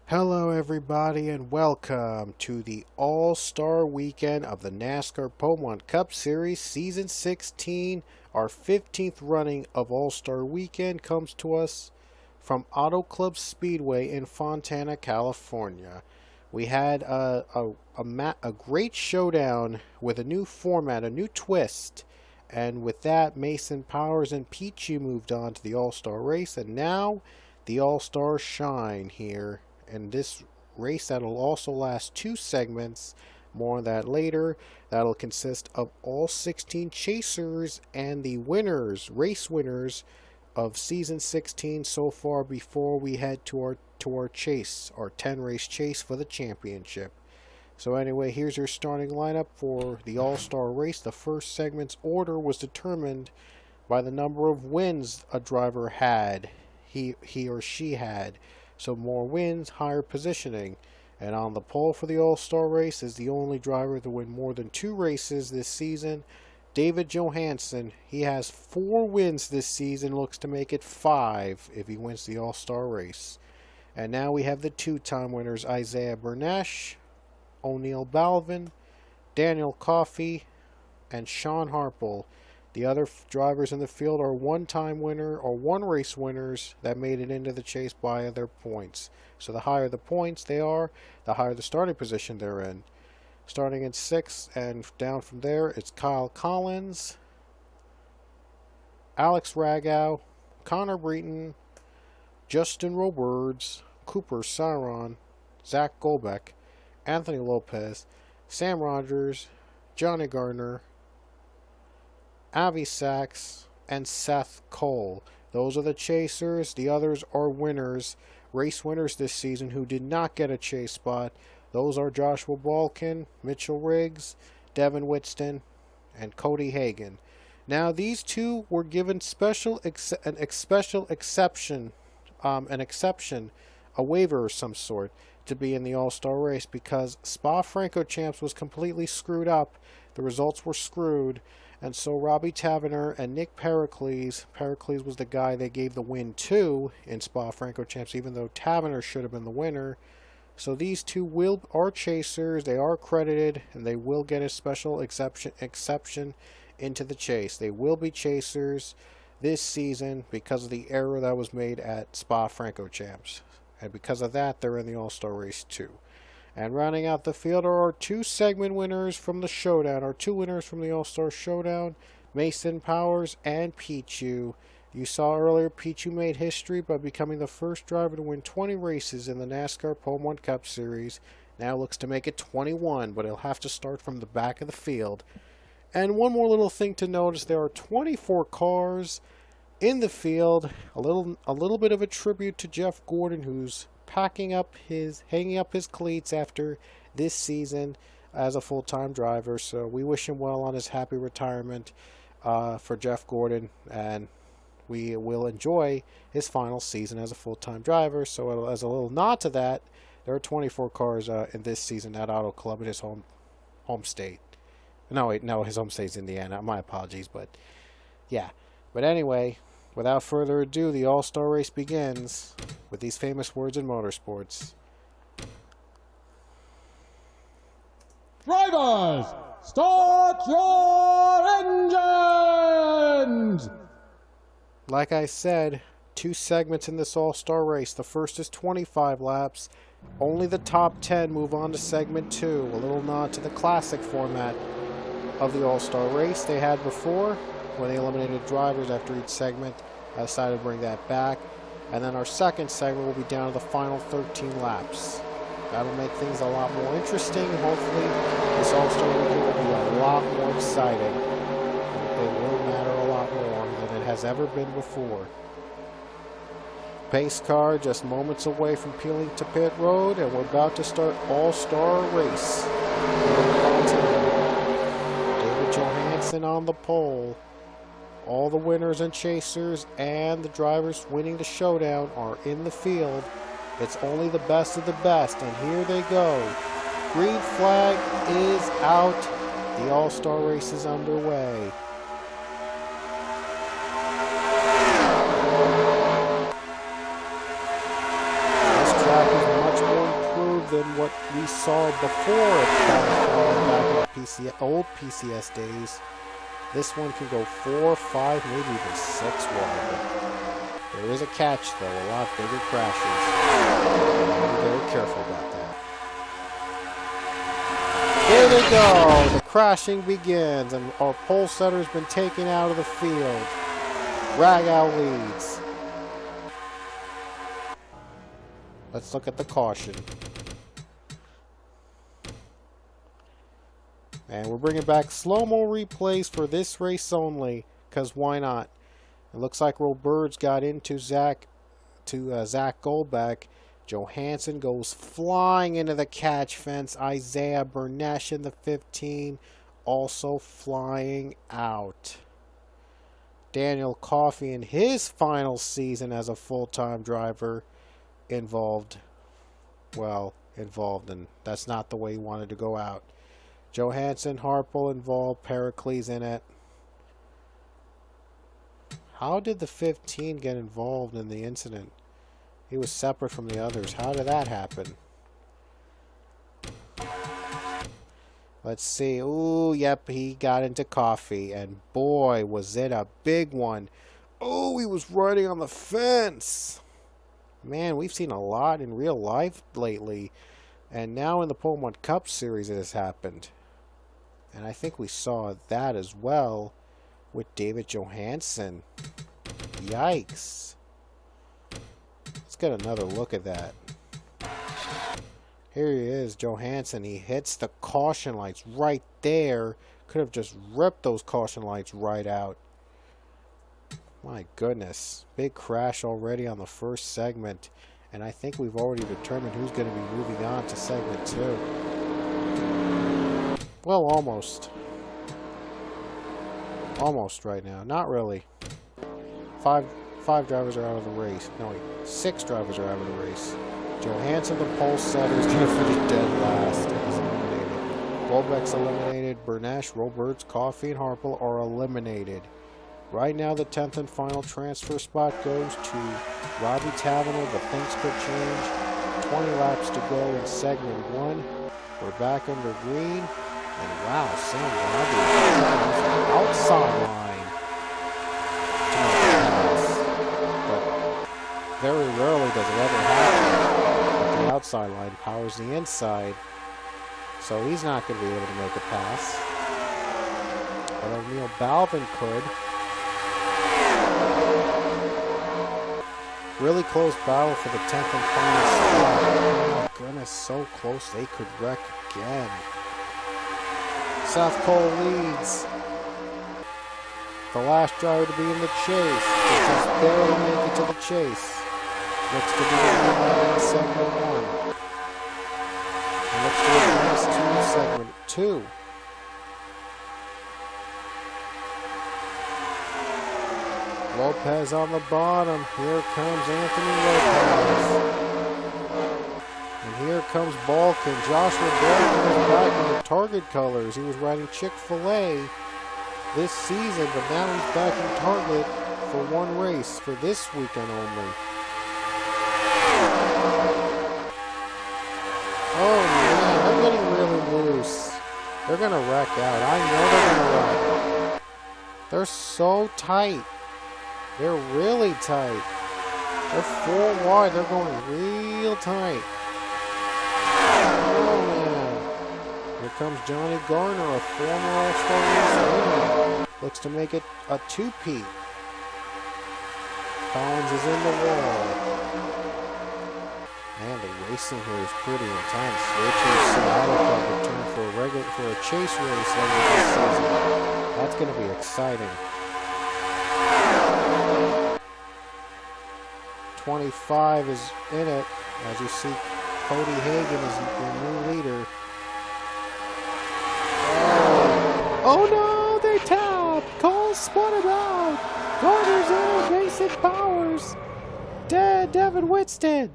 Hello everybody and welcome to the All-Star Weekend of the NASCAR Pole Cup Series Season 16. Our 15th running of All-Star Weekend comes to us from Auto Club Speedway in Fontana, California. We had a great showdown with a new format, a new twist. And with that, Mason Powers and Peachy moved on to the All-Star race. And now the All-Stars shine here. And this race that'll also last 2 segments, more on that later. That'll consist of all 16 chasers and the winners, race winners of season 16 so far before we head to our chase, our 10 race chase for the championship. So anyway, here's your starting lineup for the All-Star race. The first segment's order was determined by the number of wins a driver had, he or she had. So more wins, higher positioning. And on the pole for the All-Star race is the only driver to win more than 2 races this season, David Johansen. He has 4 wins this season, looks to make it 5 if he wins the All-Star race. And now we have the 2-time winners, Isaiah Bernesh, O'Neal Balvin, Daniel Coffey, and Sean Harple. The other drivers in the field are 1-time winner or 1 race winners that made it into the chase by their points. So the higher the points they are, the higher the starting position they're in. Starting in 6th and down from there, it's Kyle Collins, Alex Ragow, Connor Breton, Justin Roberts, Cooper Saron, Zach Golbeck, Anthony Lopez, Sam Rogers, Johnny Gardner, Avi Sachs, and Seth Cole. Those are the chasers. The others are winners, race winners this season who did not get a chase spot. Those are Joshua Balkin, Mitchell Riggs, Devin Whitston, and Cody Hagan. Now these two were given an exception, a waiver of some sort to be in the All-Star race because Spa-Francorchamps was completely screwed up. The results were screwed. And so Robbie Taverner and Nick Pericles was the guy they gave the win to in Spa-Francorchamps, even though Taverner should have been the winner. So these two are chasers, they are credited, and they will get a special exception into the chase. They will be chasers this season because of the error that was made at Spa-Francorchamps. And because of that, they're in the All-Star race too. And rounding out the field are our 2 segment winners from the showdown. Our 2 winners from the All-Star Showdown, Mason Powers and Pichu. You saw earlier Pichu made history by becoming the first driver to win 20 races in the NASCAR Pole Cup Series. Now looks to make it 21, but he'll have to start from the back of the field. And one more little thing to notice, there are 24 cars in the field. A little bit of a tribute to Jeff Gordon, who's hanging up his cleats after this season as a full-time driver. So we wish him well on his happy retirement for Jeff Gordon, and we will enjoy his final season as a full-time driver. So as a little nod to that, there are 24 cars in this season at Auto Club in his home state. No, his home state's Indiana. My apologies, but yeah. But anyway, without further ado, the All-Star race begins with these famous words in motorsports. Drivers, start your engines! Like I said, 2 segments in this All-Star race. The first is 25 laps. Only the top 10 move on to segment 2. A little nod to the classic format of the All-Star race they had before, when they eliminated drivers after each segment. I decided to bring that back. And then our second segment will be down to the final 13 laps. That'll make things a lot more interesting. Hopefully, this All-Star Weekend will be a lot more exciting. It will matter a lot more than it has ever been before. Pace car just moments away from peeling to pit road, and we're about to start All-Star race. David Johansen on the pole. All the winners and chasers and the drivers winning the showdown are in the field. It's only the best of the best, and here they go. Green flag is out. The All-Star race is underway. before it back in the old PCS days. This one can go 4, 5, maybe even 6 wide. But there is a catch though, a lot bigger crashes. Be very careful about that. There they go! The crashing begins, and our pole setter's been taken out of the field. Ragout leads. Let's look at the caution. And we're bringing back slow-mo replays for this race only, because why not? It looks like Roberts got into Zach Goldbeck. Johansson goes flying into the catch fence. Isaiah Bernesh in the 15 also flying out. Daniel Coffey in his final season as a full-time driver involved, and that's not the way he wanted to go out. Johansson, Harple involved, Pericles in it. How did the 15 get involved in the incident? He was separate from the others. How did that happen? Let's see. Ooh, yep, he got into Coffee, and boy, was it a big one. Oh, he was riding on the fence. Man, we've seen a lot in real life lately, and now in the Pokemon Cup Series it has happened. And I think we saw that as well with David Johansson. Yikes. Let's get another look at that. Here he is, Johansson. He hits the caution lights right there. Could have just ripped those caution lights right out. My goodness. Big crash already on the first segment. And I think we've already determined who's going to be moving on to segment 2. Well, almost. Almost right now. Not really. Five drivers are out of the race. No, wait. 6 drivers are out of the race. Johansson, the pole setter, is going to finish dead last. He's eliminated. Goldbeck's eliminated. Bernesh, Roberts, Coffey, and Harple are eliminated. Right now, the 10th and final transfer spot goes to Robbie Taverner, but things could change. 20 laps to go in segment 1. We're back under green. And wow, Sam Robbie is outside line to make a pass. But very rarely does it ever happen. The outside line powers the inside. So he's not going to be able to make a pass. But O'Neal Balvin could. Really close battle for the 10th and final spot. Oh my goodness, so close they could wreck again. South Cole leads. The last driver to be in the chase. Just barely make it to the chase. Looks to be the winner in segment 1. And looks to advance to segment 2. Lopez on the bottom. Here comes Anthony Lopez. And here comes Balkan. Joshua Balkan is back in the Target colors. He was riding Chick-fil-A this season, but now he's back in Target for one race for this weekend only. Oh man, they're getting really loose. They're going to wreck out. I know they're going to wreck. They're so tight. They're really tight. They're 4 wide. They're going real tight. Oh, man. Here comes Johnny Garner, a former All-Star winner. Looks to make it a 2-peat. Collins is in the wall. Man, the racing here is pretty intense. Wait till Auto Club return for a chase race later this season. That's going to be exciting. 25 is in it, as you see Cody Hagan is your new leader. Oh no, they tapped! Cole spun it out! Garner's in, Mason Powers! Dead, Devin Whitston!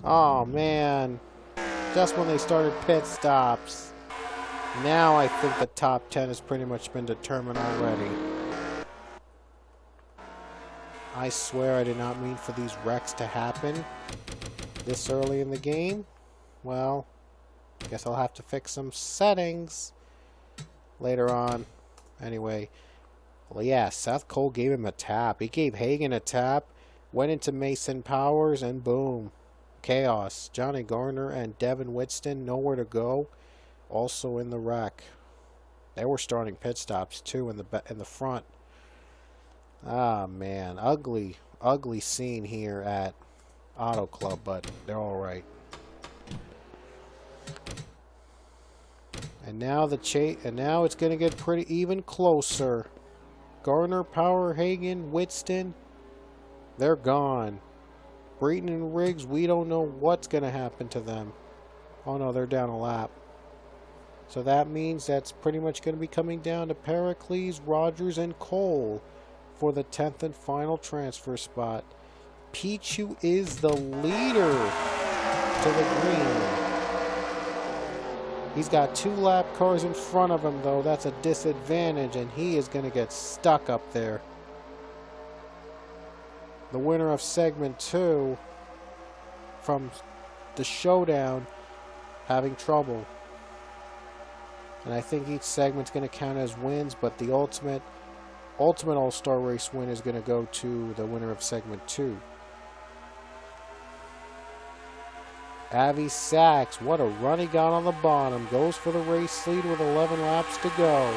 Oh man, just when they started pit stops. Now I think the top 10 has pretty much been determined already. I swear I did not mean for these wrecks to happen this early in the game. Well, Guess I'll have to fix some settings later on. Anyway, well, yeah, Seth Cole gave him a tap. He gave Hagan a tap, went into Mason Powers, and boom. Chaos. Johnny Garner and Devin Whitston, nowhere to go. Also in the wreck. They were starting pit stops, too, in the front. Ah, man. Ugly scene here at Auto Club, but they're all right. And now now it's going to get pretty even closer. Garner, Power, Hagan, Whitston, they're gone. Breton and Riggs, we don't know what's going to happen to them. Oh no, they're down a lap. So that means that's pretty much going to be coming down to Pericles, Rogers, and Cole for the 10th and final transfer spot. Pichu is the leader to the green. He's got 2 lap cars in front of him, though. That's a disadvantage, and he is going to get stuck up there. The winner of segment 2 from the showdown having trouble. And I think each segment's going to count as wins, but the ultimate All-Star Race win is going to go to the winner of segment 2. Avi Sachs, what a run he got on the bottom. Goes for the race lead with 11 laps to go.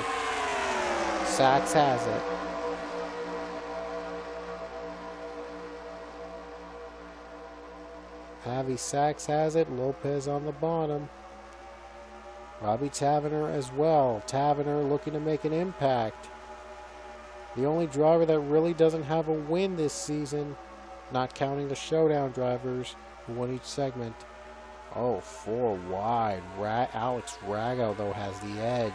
Sachs has it. Avi Sachs has it. Lopez on the bottom. Robbie Tavener as well. Tavener looking to make an impact. The only driver that really doesn't have a win this season, not counting the showdown drivers who won each segment. Oh, 4 wide. Alex Rago, though, has the edge.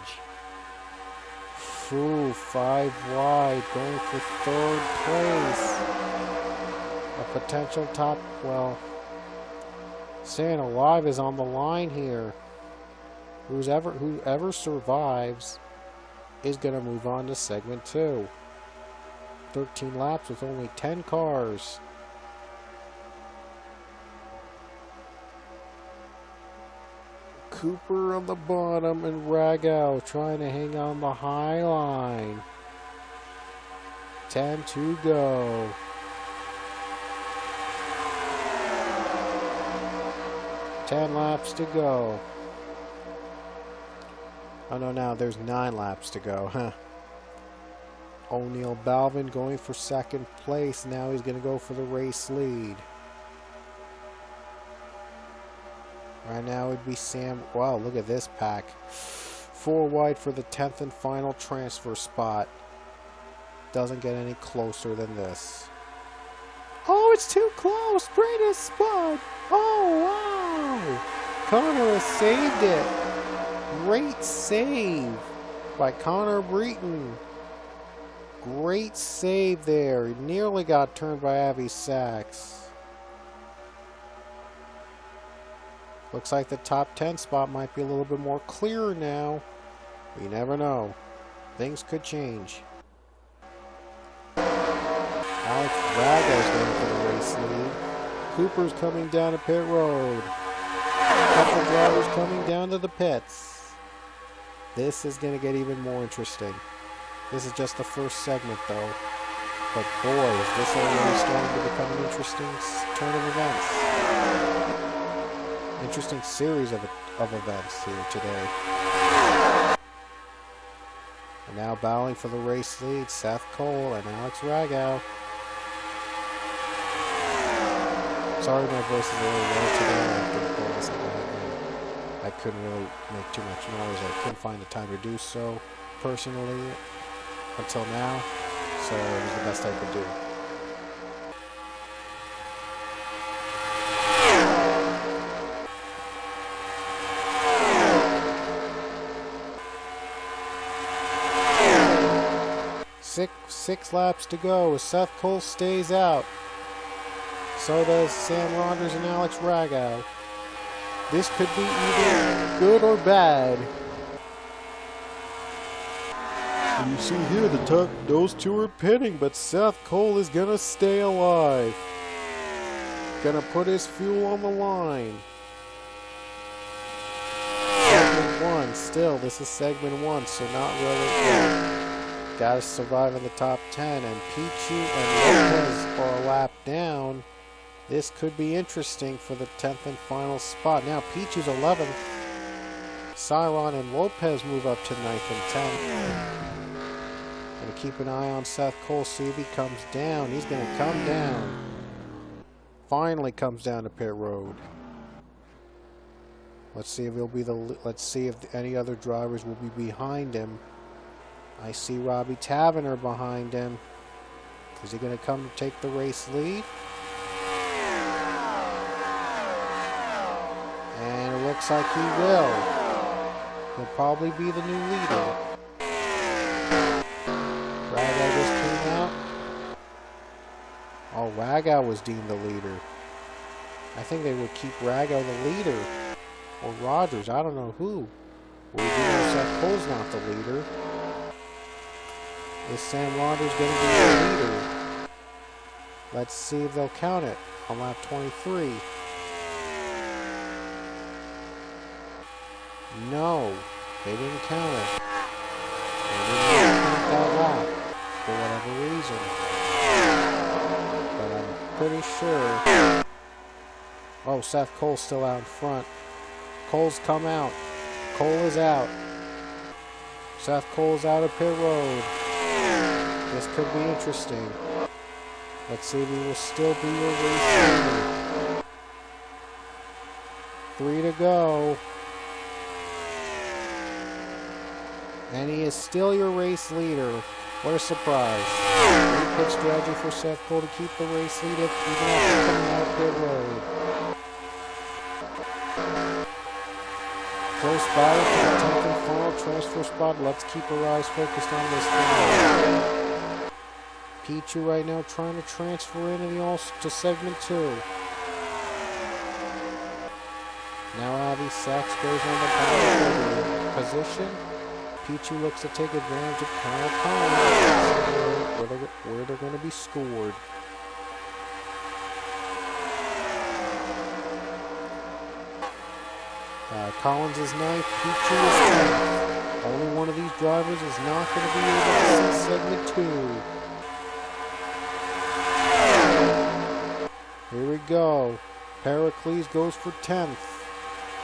Ooh, 5 wide, going for 3rd place. A potential top, well, staying alive is on the line here. Whoever survives is going to move on to segment 2. 13 laps with only 10 cars. Cooper on the bottom and Rago trying to hang on the high line. 10 to go. Ten laps to go. Oh no, now there's 9 laps to go, huh? O'Neal Balvin going for 2nd place. Now he's going to go for the race lead. Right now it would be Sam. Wow, look at this pack. 4 wide for the 10th and final transfer spot. Doesn't get any closer than this. Oh, it's too close. Greatest spot. Oh, wow. Connor has saved it. Great save by Connor Breton. Great save there. He nearly got turned by Avi Sachs. Looks like the top 10 spot might be a little bit more clear now. You never know. Things could change. Alex Rago's going for the race lead. Cooper's coming down to pit road. A couple drivers coming down to the pits. This is going to get even more interesting. This is just the first segment, though. But boy, is this already starting to become an interesting turn of events. Interesting series of events here today. And now battling for the race lead, Seth Cole and Alex Rago. Sorry my voice is a little low today. I couldn't really make too much noise. I couldn't find the time to do so personally until now. So it was the best I could do. Six laps to go. Seth Cole stays out. So does Sam Rogers and Alex Rago. This could be either good or bad. And you see here, those two are pitting, but Seth Cole is gonna stay alive. Gonna put his fuel on the line. 1. Still, this is segment 1, so not really good. Gotta survive in the top 10, and Pichu and Lopez are a lap down. This could be interesting for the 10th and final spot. Now Pichu's 11th. Siron and Lopez move up to 9th and 10th. Gonna keep an eye on Seth Cole, see if he comes down. He's gonna come down. Finally comes down to pit road. Let's see if he'll be let's see if any other drivers will be behind him. I see Robbie Tavener behind him. Is he going to come to take the race lead? And it looks like he will. He'll probably be the new leader. Raga just came out. Oh, Raga was deemed the leader. I think they would keep Raga the leader. Or Rogers, I don't know who. Well, we do know Seth Cole's not the leader. Is Sam Rogers going to be the leader? Let's see if they'll count it on lap 23. No, they didn't count it. They didn't count that lap for whatever reason. But I'm pretty sure. Oh, Seth Cole's still out in front. Cole's come out. Cole is out. Seth Cole's out of pit road. This could be interesting. Let's see if he will still be your race leader. 3 to go. And he is still your race leader. What a surprise. Great pit strategy for Seth Cole to keep the race lead even after coming out of pit road. Close battle for the 10th and final transfer spot. Let's keep our eyes focused on this one. Pichu right now trying to transfer into to segment 2. Now Avi Sachs goes on the battle position. Pichu looks to take advantage of Kyle Collins where they're going to be scored. Collins is 9th, Pichu is 10th. Only one of these drivers is not going to be able to see segment 2. Here we go. Pericles goes for 10th.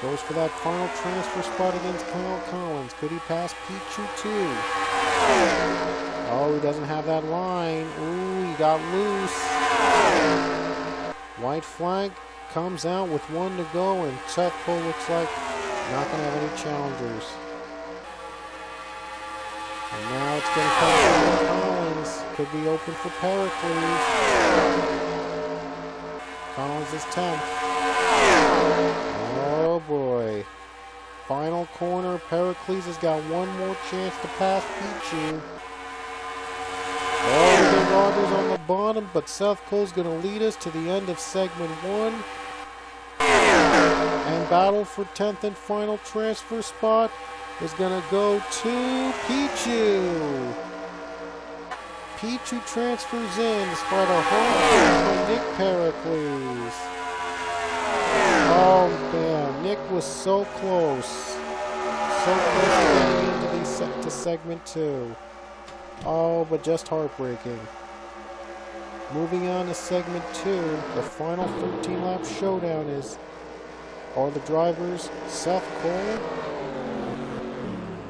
Goes for that final transfer spot against Kyle Collins. Could he pass Pichu too? Oh, he doesn't have that line. Ooh, he got loose. White flag comes out with 1 to go, and Seth Cole looks like not going to have any challengers. And now it's going to come from Collins. Could be open for Pericles. Collins is 10th. Oh boy. Final corner. Pericles has got one more chance to pass Pichu. Oh, we get Rogers on the bottom, but Seth Cole's going to lead us to the end of segment 1. And battle for 10th and final transfer spot is going to go to Pichu. Pichu transfers in despite a home run from Nick Pericles. Oh man, Nick was so close. So close to getting into segment 2. Oh, but just heartbreaking. Moving on to segment 2, the final 13-lap showdown are the drivers Seth Cole,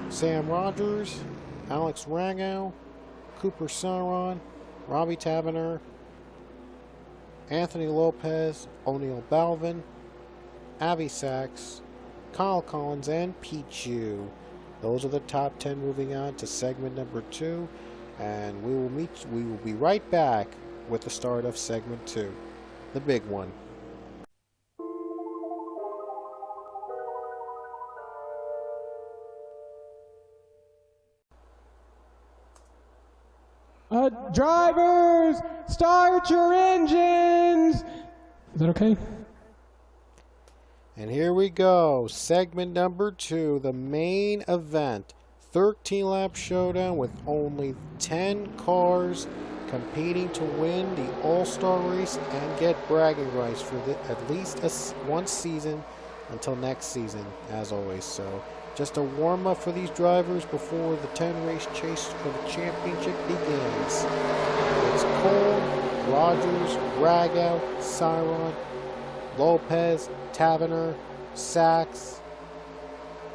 Sam Rogers, Alex Ragow, Cooper Saron, Robbie Tavener, Anthony Lopez, O'Neal Balvin, Avi Sachs, Kyle Collins, and Pichu. Those are the top 10 moving on to segment number 2, and we will be right back with the start of segment 2, the big one. Drivers, start your engines! Is that okay? And here we go, segment number 2, the main event. 13-lap showdown with only 10 cars competing to win the All-Star race and get bragging rights for at least one season until next season, as always. So Just a warm-up for these drivers before the 10-race chase for the championship begins. It's Cole, Rogers, Rago, Cyron, Lopez, Taverner, Sachs,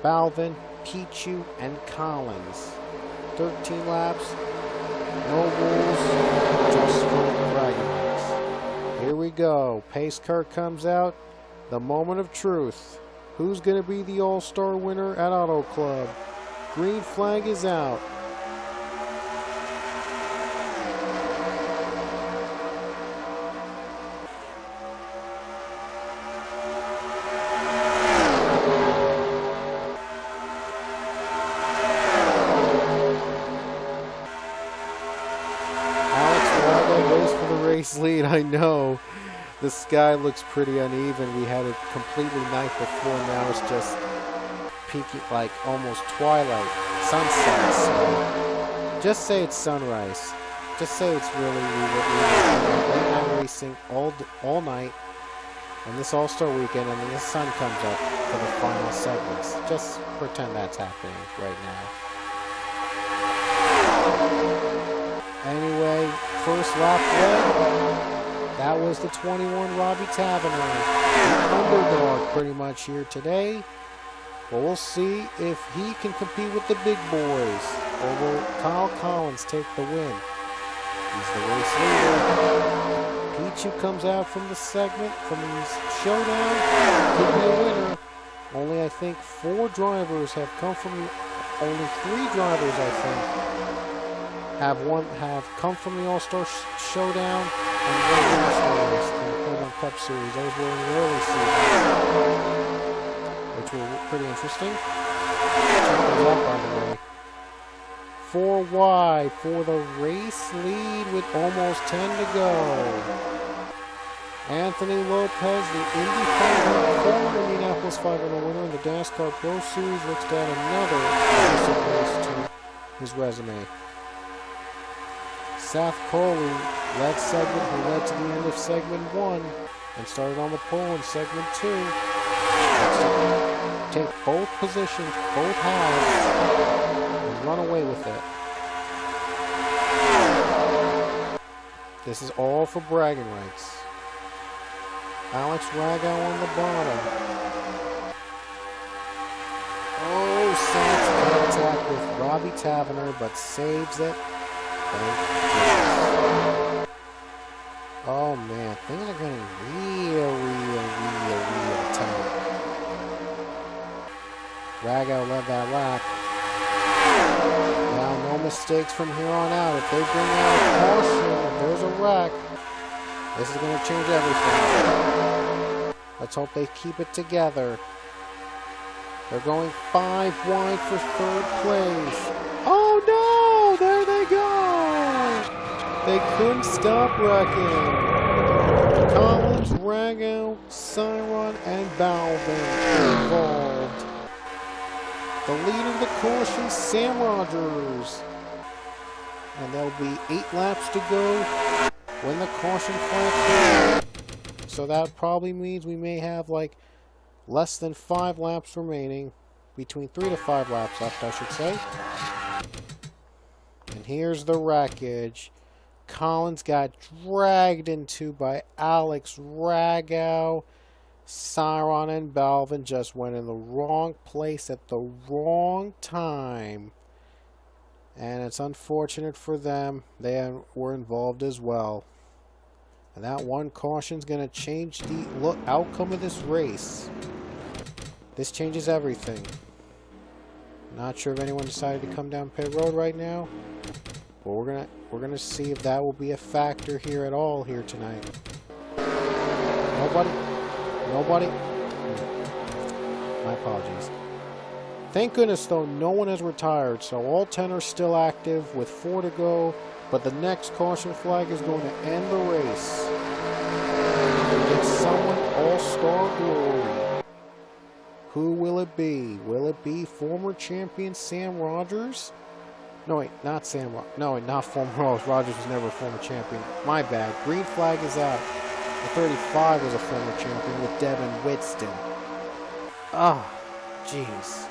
Balvin, Pichu, and Collins. 13 laps, no rules, just for bragging rights. Here we go. Pace car comes out. The moment of truth. Who's going to be the All-Star winner at Auto Club? Green flag is out. Lead. I know the sky looks pretty uneven. We had it completely night before. Now it's just peaking, like almost twilight, sunset. So just say it's sunrise. Just say it's really late night racing all night, and this All-Star weekend, and then the sun comes up for the final segments. Just pretend that's happening right now. Anyway, first lap led. That was the 21 Robbie Taverner, the underdog pretty much here today. But we'll see if he can compete with the big boys, or will Kyle Collins take the win? He's the race leader. Pichu comes out from the segment, from the showdown, could be a winner. Only I think 4 drivers have come from only 3 drivers I think have come from the All-Star Showdown and won NASCAR race in the Pole Cup Series. Those were in the early season, which were pretty interesting. Check those out, by the way. 4 wide for the race lead with almost 10 to go. Anthony Lopez, the Indy 500, former Indianapolis 500 winner in the NASCAR Pro Series, looks to add another race to his resume. Seth Coley led segment, who led to the end of segment 1 and started on the pole in segment 2. Take both positions, both halves, and run away with it. This is all for bragging rights. Alex Rago on the bottom. Oh, Sachs contact with Robbie Taverner, but saves it. Oh man, things are getting real tight. Rago led that lap. Now no mistakes from here on out. If they bring out a caution, if there's a wreck, this is going to change everything. Let's hope they keep it together. They're going 5 wide for 3rd place. Oh no! There they go! They couldn't stop wrecking. Collins, Rago, Cyron, and Balvin involved. The leader of the caution, Sam Rogers. And there'll be 8 laps to go when the caution flag goes. So that probably means we may have like less than 5 laps remaining. Between 3 to 5 laps left, I should say. And here's the wreckage. Collins got dragged into by Alex Rago. Cyron and Balvin just went in the wrong place at the wrong time. And it's unfortunate for them. They were involved as well. And that one caution is going to change the outcome of this race. This changes everything. Not sure if anyone decided to come down pit road right now. But we're gonna see if that will be a factor here at all here tonight. Nobody? My apologies. Thank goodness though, no one has retired, so all 10 are still active with 4 to go. But the next caution flag is going to end the race. It's someone all-star glory. Who will it be? Will it be former champion Sam Rogers? No, wait, not Sam Rogers. No, wait, not former Rogers. Rogers was never a former champion. My bad. Green flag is out. The 35 was a former champion with Devin Whitston. Ah, jeez.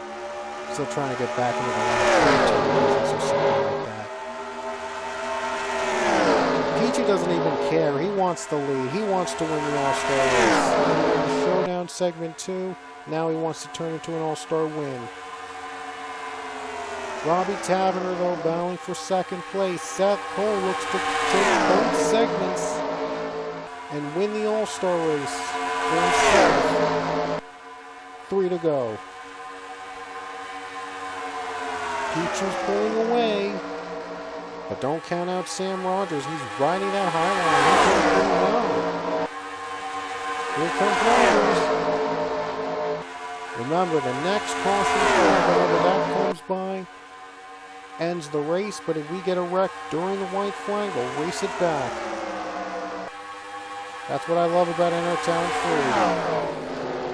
Still trying to get back into the last or something like that. Pichu doesn't even care. He wants the lead. He wants to win the All-Star race. Showdown segment 2. Now he wants to turn into an All-Star win. Robbie Taverner, though, battling for second place. Seth Cole looks to take both segments and win the All-Star race for himself. 3 to go. Pichu's pulling away, but don't count out Sam Rogers. He's riding that high line. Here comes Rogers. Remember, the next caution flag, whenever that comes by, ends the race, but if we get a wreck during the white flag, we'll race it back. That's what I love about Entertown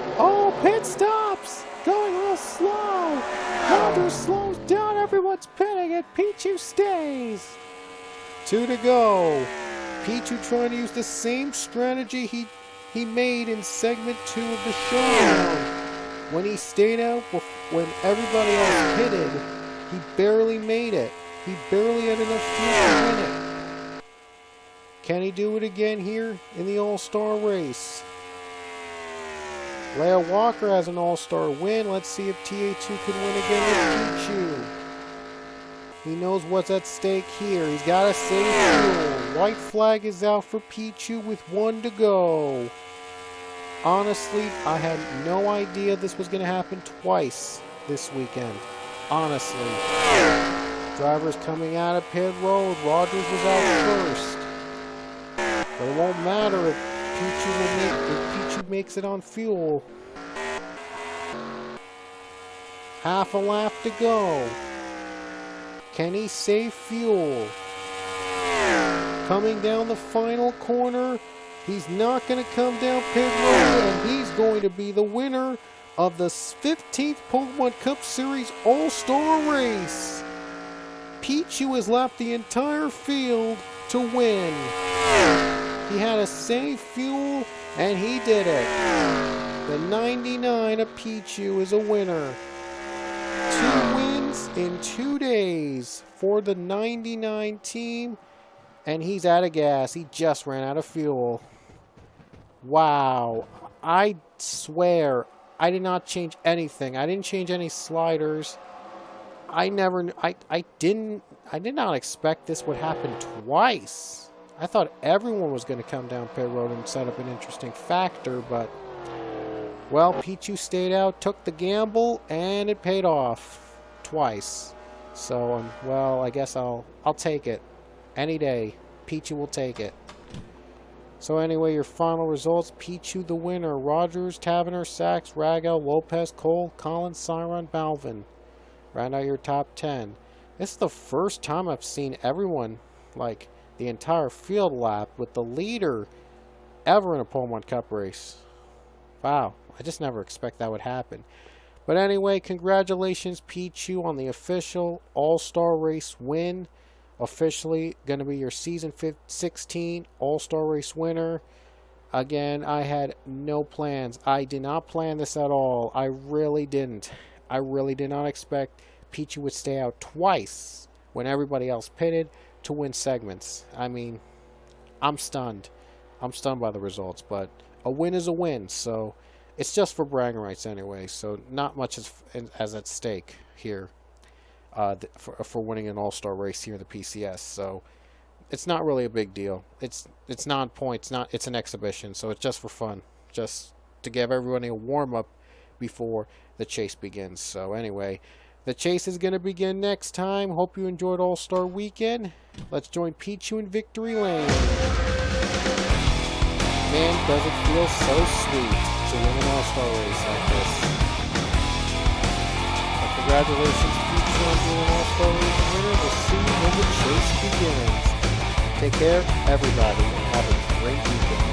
3. Oh, pit stops! Going real slow! Rogers slows down, everyone's pitting, and Pichu stays! 2 to go. Pichu trying to use the same strategy he made in segment 2 of the showdown. When he stayed out, when everybody else pitted, he barely made it. He barely had enough fuel to win it. Can he do it again here in the All-Star race? Leia Walker has an All-Star win. Let's see if TA2 can win again with Pichu. He knows what's at stake here. He's got to save fuel. White flag is out for Pichu with 1 to go. Honestly, I had no idea this was going to happen twice this weekend. Honestly. Drivers coming out of pit road. Rogers was out first. But it won't matter if Pichu makes it on fuel. Half a lap to go. Can he save fuel? Coming down the final corner. He's not going to come down pit road, and he's going to be the winner of the 15th Pokemon Cup Series All-Star Race. Pichu has lapped the entire field to win. He had to save fuel, and he did it. The 99 of Pichu is a winner. 2 wins in 2 days for the 99 team, and he's out of gas. He just ran out of fuel. Wow. I swear, I did not change anything. I didn't change any sliders. I did not expect this would happen twice. I thought everyone was going to come down pit road and set up an interesting factor, but, well, Pichu stayed out, took the gamble, and it paid off twice. So, well, I guess I'll take it. Any day, Pichu will take it. So anyway, your final results: Pichu the winner, Rogers, Taverner, Sachs, Ragel, Lopez, Cole, Collins, Siron, Balvin. Round out your top 10. This is the first time I've seen everyone, like, the entire field lap with the leader ever in a Pokemon Cup race. Wow, I just never expect that would happen. But anyway, congratulations Pichu on the official All-Star Race win. Officially going to be your Season 16 All-Star Race winner. Again, I had no plans. I did not plan this at all. I really didn't. I really did not expect Pichu would stay out twice when everybody else pitted to win segments. I mean, I'm stunned. I'm stunned by the results, but a win is a win, so it's just for bragging rights anyway, so not much as at stake here for winning an all-star race here in the PCS, so it's not really a big deal. It's not points, it's an exhibition, so it's just for fun, just to give everybody a warm-up before the chase begins. So anyway, the chase is going to begin next time. Hope you enjoyed All-Star Weekend. Let's join Pichu in Victory Lane. Man, does it feel so sweet to win an All-Star race like this. But congratulations, Pichu, on being an All-Star race winner. We'll see you when the chase begins. Take care, everybody, and have a great weekend.